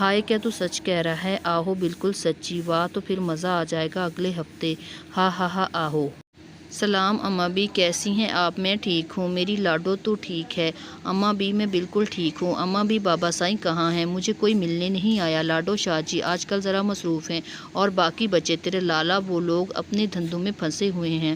ہائے کیا تو سچ کہہ رہا ہے؟ آہو بالکل سچی۔ واہ تو پھر مزہ آ جائے گا اگلے ہفتے۔ ہاں ہاں ہاں آہو۔ سلام اماں بھی، کیسی ہیں آپ؟ میں ٹھیک ہوں۔ میری لاڈو تو ٹھیک ہے؟ اماں بھی میں بالکل ٹھیک ہوں۔ اماں بھی بابا سائیں کہاں ہیں؟ مجھے کوئی ملنے نہیں آیا۔ لاڈو شاہ جی آج کل ذرا مصروف ہیں، اور باقی بچے تیرے لالا وہ لوگ اپنے دھندوں میں پھنسے ہوئے ہیں۔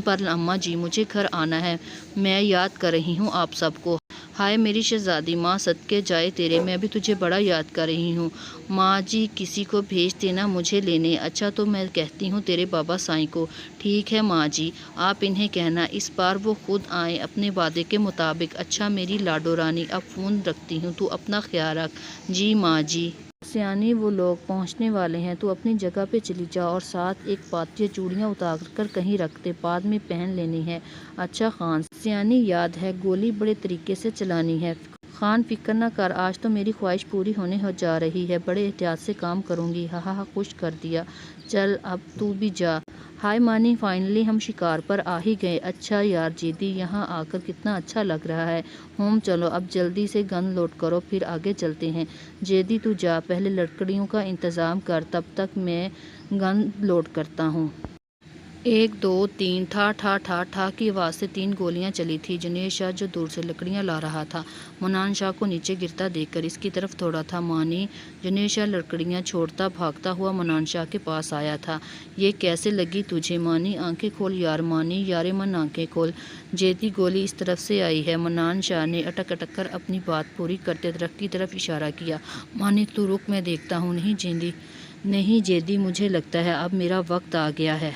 پر اماں جی مجھے گھر آنا ہے، میں یاد کر رہی ہوں آپ سب کو۔ ہائے میری شہزادی ماں، صدقے جائے تیرے، میں بھی تجھے بڑا یاد کر رہی ہوں۔ ماں جی کسی کو بھیج دینا مجھے لینے۔ اچھا تو میں کہتی ہوں تیرے بابا سائیں کو۔ ٹھیک ہے ماں جی، آپ انہیں کہنا اس بار وہ خود آئیں اپنے وعدے کے مطابق۔ اچھا میری لاڈو رانی، اب فون رکھتی ہوں، تو اپنا خیال رکھ۔ جی ماں جی۔ سیانی وہ لوگ پہنچنے والے ہیں، تو اپنی جگہ پہ چلی جا اور ساتھ ایک پاتیاں چوڑیاں اتار کر کہیں رکھ دے، بعد میں پہن لینی ہے۔ اچھا خان سیانی، یاد ہے گولی بڑے طریقے سے چلانی ہے۔ خان فکر نہ کر، آج تو میری خواہش پوری ہونے ہو جا رہی ہے، بڑے احتیاط سے کام کروں گی۔ ہاں ہاں خوش کر دیا، چل اب تو بھی جا۔ ہائے مانی، فائنلی ہم شکار پر آ ہی گئے۔ اچھا یار جیدی، یہاں آ کر کتنا اچھا لگ رہا ہے۔ چلو اب جلدی سے گن لوڈ کرو، پھر آگے چلتے ہیں۔ جیدی تو جا، پہلے لکڑیوں کا انتظام کر، تب تک میں گن لوڈ کرتا ہوں۔ 1 2 3 ٹھا ٹھا ٹھا ٹھا کی آواز سے 3 گولیاں چلی تھی۔ جنید شاہ جو دور سے لکڑیاں لا رہا تھا، منان شاہ کو نیچے گرتا دیکھ کر اس کی طرف دوڑا تھا۔ مانی، جنید شاہ لکڑیاں چھوڑتا بھاگتا ہوا منان شاہ کے پاس آیا تھا۔ یہ کیسے لگی تجھے؟ مانی، آنکھیں کھول یار مانی، یار من آنکھیں کھول۔ جیدی گولی اس طرف سے آئی ہے۔ منان شاہ نے اٹک اٹک کر اپنی بات پوری کرتے درخت کی طرف اشارہ کیا۔ مانی تو رک، میں دیکھتا ہوں۔ نہیں جیدی، مجھے لگتا ہے اب میرا وقت آ گیا ہے۔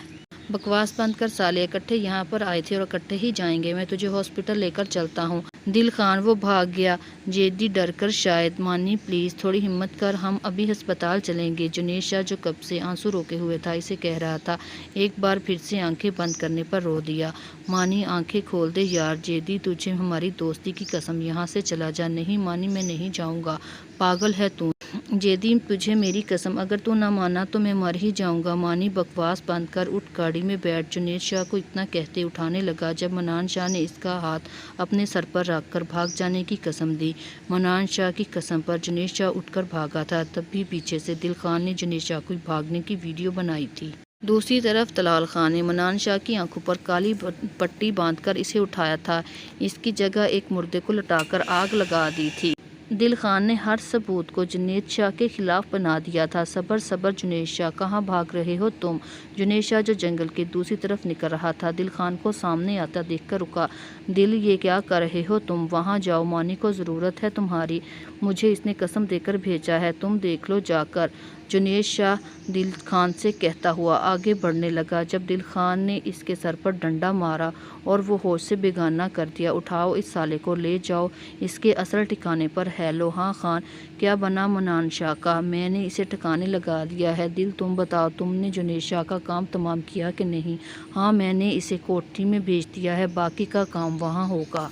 بکواس بند کر سالے، اکٹھے یہاں پر آئے تھے اور اکٹھے ہی جائیں گے۔ میں تجھے ہاسپٹل لے کر چلتا ہوں۔ دل خان، وہ بھاگ گیا؟ جیدی ڈر کر شاید۔ مانی پلیز تھوڑی ہمت کر، ہم ابھی ہسپتال چلیں گے۔ جنید شاہ جو کب سے آنسو روکے ہوئے تھا اسے کہہ رہا تھا، ایک بار پھر سے آنکھیں بند کرنے پر رو دیا۔ مانی آنکھیں کھول دے یار۔ جیدی تجھے ہماری دوستی کی قسم، یہاں سے چلا جا۔ نہیں مانی میں نہیں جاؤں گا، پاگل ہے تو۔ جیدی تجھے میری قسم، اگر تو نہ مانا تو میں مر ہی جاؤں گا۔ مانی بکواس بند کر، اٹھ گاڑی میں بیٹھ۔ جنید شاہ کو اتنا کہتے اٹھانے لگا جب منان شاہ نے اس کا ہاتھ اپنے سر پر رکھ کر بھاگ جانے کی قسم دی۔ منان شاہ کی قسم پر جنید شاہ اٹھ کر بھاگا تھا، تب بھی پیچھے سے دل خان نے جنید شاہ کو بھاگنے کی ویڈیو بنائی تھی۔ دوسری طرف طلال خان نے منان شاہ کی آنکھوں پر کالی پٹی باندھ کر اسے اٹھایا تھا، اس کی جگہ ایک مردے کو لٹا کر آگ لگا دی تھی۔ دل خان نے ہر ثبوت کو جنید شاہ کے خلاف بنا دیا تھا۔ صبر صبر جنید شاہ، کہاں بھاگ رہے ہو تم؟ جنید شاہ جو جنگل کی دوسری طرف نکل رہا تھا، دل خان کو سامنے آتا دیکھ کر رکا۔ دل، یہ کیا کر رہے ہو تم؟ وہاں جاؤ، مانی کو ضرورت ہے تمہاری، مجھے اس نے قسم دے کر بھیجا ہے، تم دیکھ لو جا کر۔ جنید شاہ دل خان سے کہتا ہوا آگے بڑھنے لگا، جب دل خان نے اس کے سر پر ڈنڈا مارا اور وہ ہوش سے بیگانہ کر دیا۔ اٹھاؤ اس سالے کو، لے جاؤ اس کے اصل ٹھکانے پر۔ ہیلو ہاں خان، کیا بنا منان شاہ کا؟ میں نے اسے ٹھکانے لگا دیا ہے۔ دل تم بتاؤ، تم نے جنید شاہ کا کام تمام کیا کہ نہیں؟ ہاں میں نے اسے کوٹھی میں بھیج دیا ہے، باقی کا کام وہاں ہوگا۔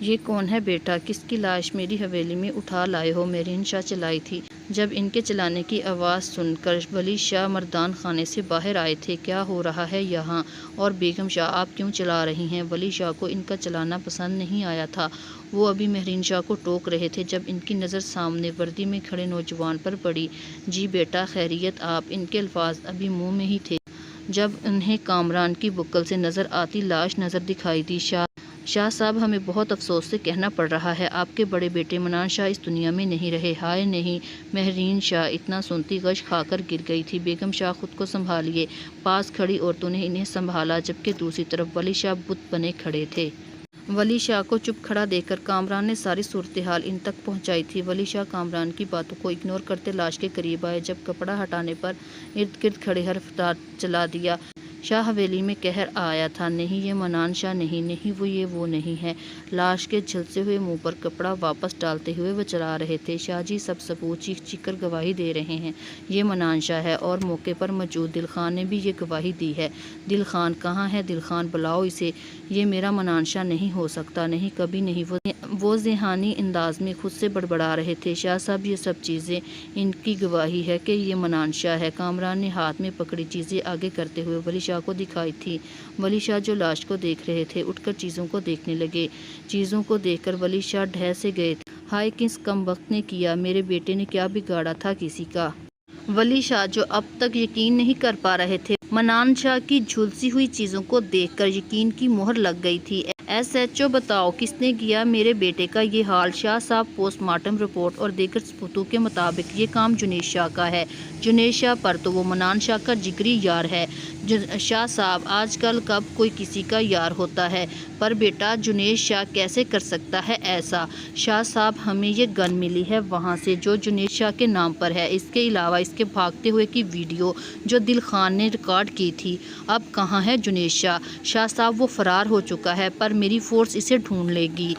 یہ کون ہے بیٹا؟ کس کی لاش میری حویلی میں اٹھا لائے ہو؟ مہرین شاہ چلائی تھی۔ جب ان کے چلانے کی آواز سن کر ولی شاہ مردان خانے سے باہر آئے تھے۔ کیا ہو رہا ہے یہاں؟ اور بیگم شاہ آپ کیوں چلا رہی ہیں؟ ولی شاہ کو ان کا چلانا پسند نہیں آیا تھا، وہ ابھی مہرین شاہ کو ٹوک رہے تھے جب ان کی نظر سامنے وردی میں کھڑے نوجوان پر پڑی۔ جی بیٹا خیریت آپ؟ ان کے الفاظ ابھی منہ میں ہی تھے جب انہیں کامران کی بکل سے نظر آتی لاش نظر دکھائی دی۔ شاہ صاحب ہمیں بہت افسوس سے کہنا پڑ رہا ہے، آپ کے بڑے بیٹے منان شاہ اس دنیا میں نہیں رہے۔ ہائے نہیں! مہرین شاہ اتنا سنتی غش کھا کر گر گئی تھی۔ بیگم شاہ خود کو سنبھالیے، پاس کھڑی عورتوں نے انہیں سنبھالا، جبکہ دوسری طرف ولی شاہ بت بنے کھڑے تھے۔ ولی شاہ کو چپ کھڑا دیکھ کر کامران نے ساری صورتحال ان تک پہنچائی تھی۔ ولی شاہ کامران کی باتوں کو اگنور کرتے لاش کے قریب آئے، جب کپڑا ہٹانے پر ارد گرد کھڑے رفتار چلا دیا۔ شاہ حویلی میں قہر آیا تھا، نہیں یہ منان شاہ نہیں وہ نہیں ہے۔ لاش کے جھلسے ہوئے منہ پر کپڑا واپس ڈالتے ہوئے وہ چلا رہے تھے۔ شاہ جی سب ثبوت چیخ چیخ کر گواہی دے رہے ہیں، یہ منان شاہ ہے، اور موقع پر موجود دل خان نے بھی یہ گواہی دی ہے۔ دل خان کہاں ہے؟ دل خان بلاؤ اسے، یہ میرا منان شاہ نہیں ہو سکتا، نہیں کبھی نہیں۔ وہ ذہانی انداز میں خود سے بڑبڑا رہے تھے۔ شاہ صاحب یہ سب چیزیں ان کی گواہی ہے کہ یہ منان شاہ ہے۔ کامران نے ہاتھ میں پکڑی چیزیں آگے کرتے ہوئے ولی شاہ کو دکھائی تھی۔ ولی شاہ جو لاش کو دیکھ رہے تھے اٹھ کر چیزوں کو دیکھنے لگے۔ چیزوں کو دیکھ کر ولی شاہ ڈھہ سے گئے تھے۔ ہائے کس کم وقت نے کیا، میرے بیٹے نے کیا بگاڑا تھا کسی کا۔ ولی شاہ جو اب تک یقین نہیں کر پا رہے تھے، منان شاہ کی جھلسی ہوئی چیزوں کو دیکھ کر یقین کی مہر لگ گئی تھی۔ ایس ایچ او بتاؤ کس نے کیا میرے بیٹے کا یہ حال؟ شاہ صاحب پوسٹ مارٹم رپورٹ اور دیگر ثبوتوں کے مطابق یہ کام جنید شاہ کا ہے۔ جنید شاہ پر تو وہ منان شاہ کا جگری یار ہے۔ شاہ صاحب آج کل کب کوئی کسی کا یار ہوتا ہے، پر بیٹا جنید شاہ کیسے کر سکتا ہے ایسا؟ شاہ صاحب ہمیں یہ گن ملی ہے وہاں سے جو جنید شاہ کے نام پر ہے، اس کے علاوہ اس کے بھاگتے ہوئے کی ویڈیو جو دل خان نے ریکارڈ کی تھی۔ اب کہاں ہے جنید شاہ؟ شاہ صاحب وہ فرار ہو چکا ہے، پر میری فورس اسے ڈھونڈ لے گی۔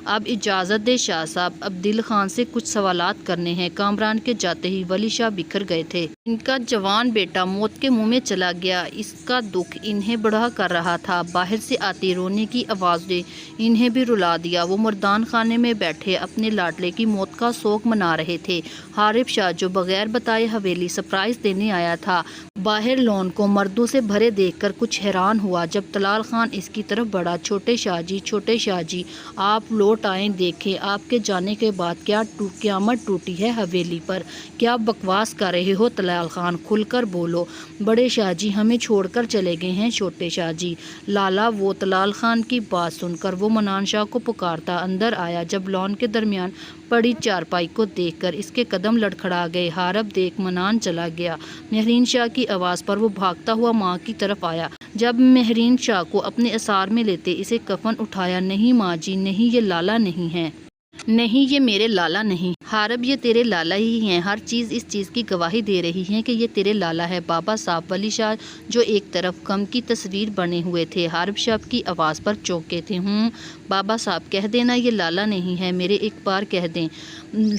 اب اجازت دے شاہ صاحب، اب دل خان سے کچھ سوالات کرنے ہیں۔ کامران کے جاتے ہی ولی شاہ بکھر گئے تھے۔ ان کا جوان بیٹا موت کے منہ میں چلا گیا، اس کا دکھ انہیں بڑھا کر رہا تھا۔ باہر سے آتی رونے کی آوازیں انہیں بھی رلا دیا۔ وہ مردان خانے میں بیٹھے اپنے لاڈلے کی موت کا سوگ منا رہے تھے۔ حارب شاہ جو بغیر بتائے حویلی سرپرائز دینے آیا تھا، باہر لون کو مردوں سے بھرے دیکھ کر کچھ حیران ہوا۔ جب طلال خان اس کی طرف بڑھا، چھوٹے شاہ جی آپ لوٹ آئیں، دیکھیں آپ کے جانے کے بعد کیا قیامت ٹوٹی ہے حویلی پر۔ کیا بکواس کر رہے ہو طلال خان، کھل کر بولو۔ بڑے شاہ جی ہمیں چھوڑ کر چلے گئے ہیں چھوٹے شاہ جی۔ لالا وہ طلال خان کی بات سن کر وہ منان شاہ کو پکارتا اندر آیا۔ جب لون کے درمیان پڑی چارپائی کو دیکھ کر اس کے قدم لڑکھڑا گئے۔ حارب دیکھ منان چلا گیا۔ مہرین شاہ کی آواز پر وہ بھاگتا ہوا ماں کی طرف آیا۔ جب مہرین شاہ کو اپنے اثار میں لیتے اسے کفن اٹھایا۔ نہیں ماں جی نہیں، یہ لالا نہیں ہے، نہیں یہ میرے لالا نہیں۔ حارب یہ تیرے لالا ہی ہیں، ہر چیز اس چیز کی گواہی دے رہی ہے کہ یہ تیرے لالا ہے بابا صاحب۔ ولی شاہ جو ایک طرف غم کی تصویر بنے ہوئے تھے، حارب شاہ کی آواز پر چونکے تھے۔ بابا صاحب کہہ دینا یہ لالا نہیں ہے، میرے ایک بار کہہ دیں۔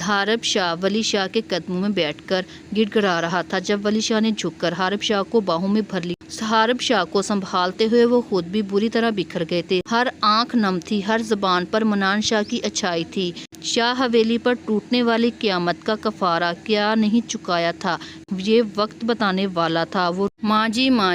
حارب شاہ ولی شاہ کے قدموں میں بیٹھ کر گڑ گڑا رہا تھا۔ جب ولی شاہ نے جھک کر حارب شاہ کو باہوں میں بھر لی، حارب شاہ کو سنبھالتے ہوئے وہ خود بھی بری طرح بکھر گئے تھے۔ ہر آنکھ نم تھی، ہر زبان پر منان شاہ کی اچھائی تھی۔ شاہ حویلی پر ٹوٹنے والی قیامت کا کفارہ کیا نہیں چکایا تھا، یہ وقت بتانے والا تھا۔ وہ ماں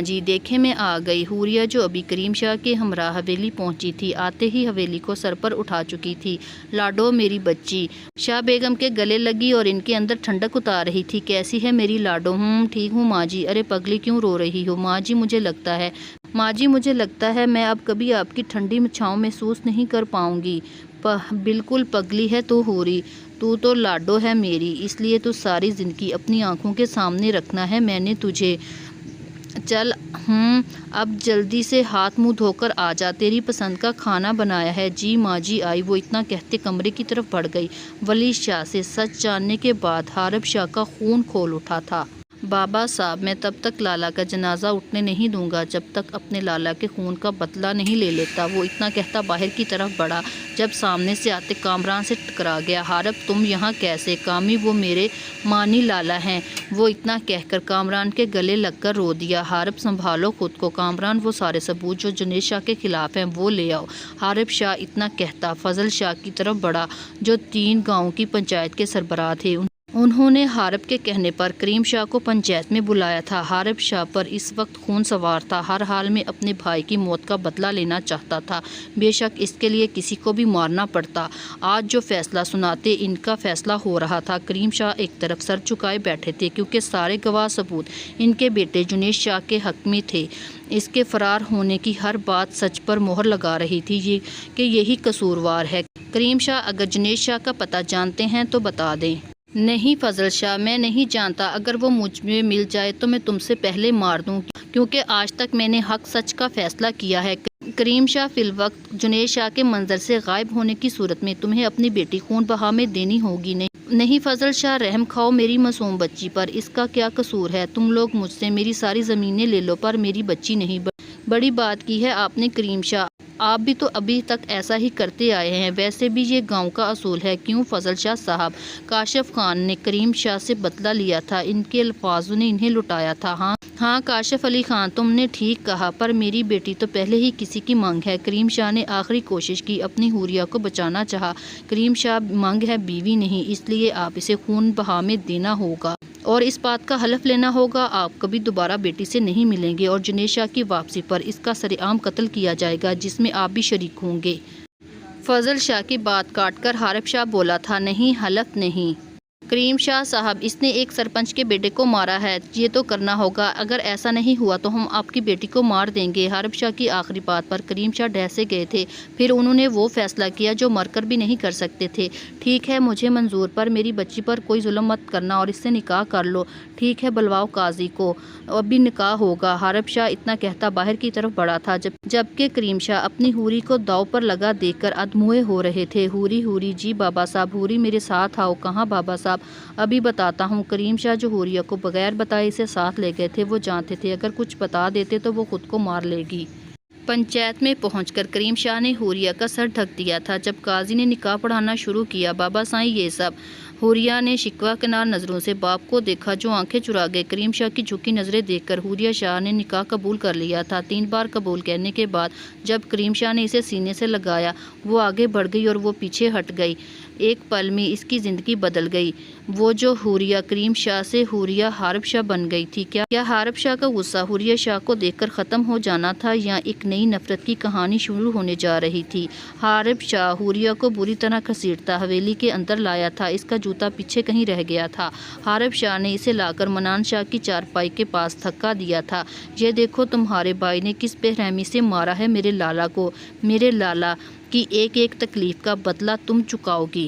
جی دیکھیں میں آ گئی۔ حوریہ جو ابھی کریم شاہ کے ہمراہ حویلی پہنچی تھی، آتے ہی حویلی کو سر پر اٹھا چکی تھی۔ لاڈو میری بچی، شاہ بیگم کے گلے لگی اور ان کے اندر ٹھنڈک اتار رہی تھی۔ کیسی ہے میری لاڈو؟ ٹھیک ہوں ماں جی۔ ارے پگلی کیوں رو رہی ہو؟ ماں جی مجھے لگتا ہے میں اب کبھی آپ کی ٹھنڈی چھاؤں محسوس نہیں کر پاؤں گی۔ بالکل پگلی ہے تو حوری، تو لاڈو ہے میری، اس لیے تو ساری زندگی اپنی آنکھوں کے سامنے رکھنا ہے میں نے تجھے۔ چل اب جلدی سے ہاتھ منہ دھو کر آ جا، تیری پسند کا کھانا بنایا ہے۔ جی ماں جی آئی۔ وہ اتنا کہتے کمرے کی طرف بڑھ گئی۔ ولی شاہ سے سچ جاننے کے بعد حارب شاہ کا خون کھول اٹھا تھا۔ بابا صاحب میں تب تک لالا کا جنازہ اٹھنے نہیں دوں گا جب تک اپنے لالا کے خون کا بدلہ نہیں لے لیتا۔ وہ اتنا کہتا باہر کی طرف بڑھا، جب سامنے سے آتے کامران سے ٹکرا گیا۔ حارب تم یہاں کیسے؟ کامی وہ میرے مانی لالا ہیں۔ وہ اتنا کہہ کر کامران کے گلے لگ کر رو دیا۔ حارب سنبھالو خود کو کامران، وہ سارے ثبوت جو جنید شاہ کے خلاف ہیں وہ لے آؤ۔ حارب شاہ اتنا کہتا فضل شاہ کی طرف بڑھا جو 3 گاؤں کی پنچایت کے سربراہ تھے۔ انہوں نے حارب کے کہنے پر کریم شاہ کو پنچایت میں بلایا تھا۔ حارب شاہ پر اس وقت خون سوار تھا، ہر حال میں اپنے بھائی کی موت کا بدلہ لینا چاہتا تھا، بے شک اس کے لیے کسی کو بھی مارنا پڑتا۔ آج جو فیصلہ سناتے ان کا فیصلہ ہو رہا تھا۔ کریم شاہ ایک طرف سر جھکائے بیٹھے تھے کیونکہ سارے گواہ ثبوت ان کے بیٹے جنید شاہ کے حق میں تھے۔ اس کے فرار ہونے کی ہر بات سچ پر مہر لگا رہی تھی کہ یہی قصوروار ہے۔ کریم شاہ اگر جنید شاہ کا پتہ جانتے ہیں تو بتا دیں۔ نہیں فضل شاہ میں نہیں جانتا، اگر وہ مجھ میں مل جائے تو میں تم سے پہلے مار دوں کیونکہ آج تک میں نے حق سچ کا فیصلہ کیا ہے۔ کریم شاہ فی الوقت جنید شاہ کے منظر سے غائب ہونے کی صورت میں تمہیں اپنی بیٹی خون بہا میں دینی ہوگی۔ نہیں فضل شاہ رحم کھاؤ میری معصوم بچی پر، اس کا کیا قصور ہے؟ تم لوگ مجھ سے میری ساری زمینیں لے لو پر میری بچی نہیں۔ بڑی بات کی ہے آپ نے کریم شاہ، آپ بھی تو ابھی تک ایسا ہی کرتے آئے ہیں، ویسے بھی یہ گاؤں کا اصول ہے۔ کیوں فضل شاہ صاحب؟ کاشف خان نے کریم شاہ سے بدلہ لیا تھا، ان کے الفاظوں نے انہیں لٹایا تھا۔ ہاں کاشف علی خان تم نے ٹھیک کہا، پر میری بیٹی تو پہلے ہی کسی کی منگ ہے۔ کریم شاہ نے آخری کوشش کی، اپنی حوریہ کو بچانا چاہا۔ کریم شاہ منگ ہے بیوی نہیں، اس لیے آپ اسے خون بہا میں دینا ہوگا اور اس بات کا حلف لینا ہوگا آپ کبھی دوبارہ بیٹی سے نہیں ملیں گے اور جنید شاہ کی واپسی پر اس کا سرعام قتل کیا جائے گا جس میں آپ بھی شریک ہوں گے۔ فضل شاہ کی بات کاٹ کر حارب شاہ بولا تھا، نہیں حلف نہیں کریم شاہ صاحب، اس نے ایک سرپنچ کے بیٹے کو مارا ہے، یہ تو کرنا ہوگا، اگر ایسا نہیں ہوا تو ہم آپ کی بیٹی کو مار دیں گے۔ حارب شاہ کی آخری بات پر کریم شاہ ڈھہ گئے تھے، پھر انہوں نے وہ فیصلہ کیا جو مر کر بھی نہیں کر سکتے تھے۔ ٹھیک ہے، مجھے منظور، پر میری بچی پر کوئی ظلم مت کرنا اور اس سے نکاح کر لو۔ ٹھیک ہے، بلواؤ قاضی کو، ابھی نکاح ہوگا۔ حارب شاہ اتنا کہتا باہر کی طرف بڑھا تھا جبکہ کریم شاہ اپنی حوری کو داؤ پر لگا دیکھ کر ادموئے ہو رہے تھے۔ حوری حوری، جی بابا صاحب، حوری میرے ساتھ آؤ۔ کہاں بابا صاحب؟ ابھی بتاتا ہوں۔ کریم شاہ جو حوریہ کو بغیر بتائے اسے ساتھ لے گئے تھے، وہ جانتے تھے اگر کچھ بتا دیتے تو وہ خود کو مار لے گی۔ پنچایت میں پہنچ کر کریم شاہ نے حوریہ کا سر ڈھک دیا تھا۔ جب قاضی نے نکاح پڑھانا شروع کیا، بابا سائیں یہ سب، حوریہ نے شکوہ کنار نظروں سے باپ کو دیکھا جو آنکھیں چرا گئے۔ کریم شاہ کی جھکی نظریں دیکھ کر حوریہ شاہ نے نکاح قبول کر لیا تھا۔ 3 بار قبول کہنے کے بعد جب کریم شاہ نے اسے سینے سے لگایا، وہ آگے بڑھ گئی اور وہ پیچھے ہٹ گئی۔ ایک پل میں اس کی زندگی بدل گئی۔ وہ جو حوریہ کریم شاہ سے حوریہ حارب شاہ بن گئی تھی، کیا حارب شاہ کا غصہ حوریہ شاہ کو دیکھ کر ختم ہو جانا تھا یا ایک نئی نفرت کی کہانی شروع ہونے جا رہی تھی؟ حارب شاہ حوریہ کو بری طرح گھسیٹتا حویلی کے اندر لایا تھا، اس کا جوتا پیچھے کہیں رہ گیا تھا۔ حارب شاہ نے اسے لا کر منان شاہ کی چارپائی کے پاس تھکا دیا تھا۔ یہ دیکھو تمہارے بھائی نے کس بے رحمی سے مارا ہے میرے لالا کو، میرے لالا کی ایک ایک تکلیف کا بدلہ تم چکاؤ گی۔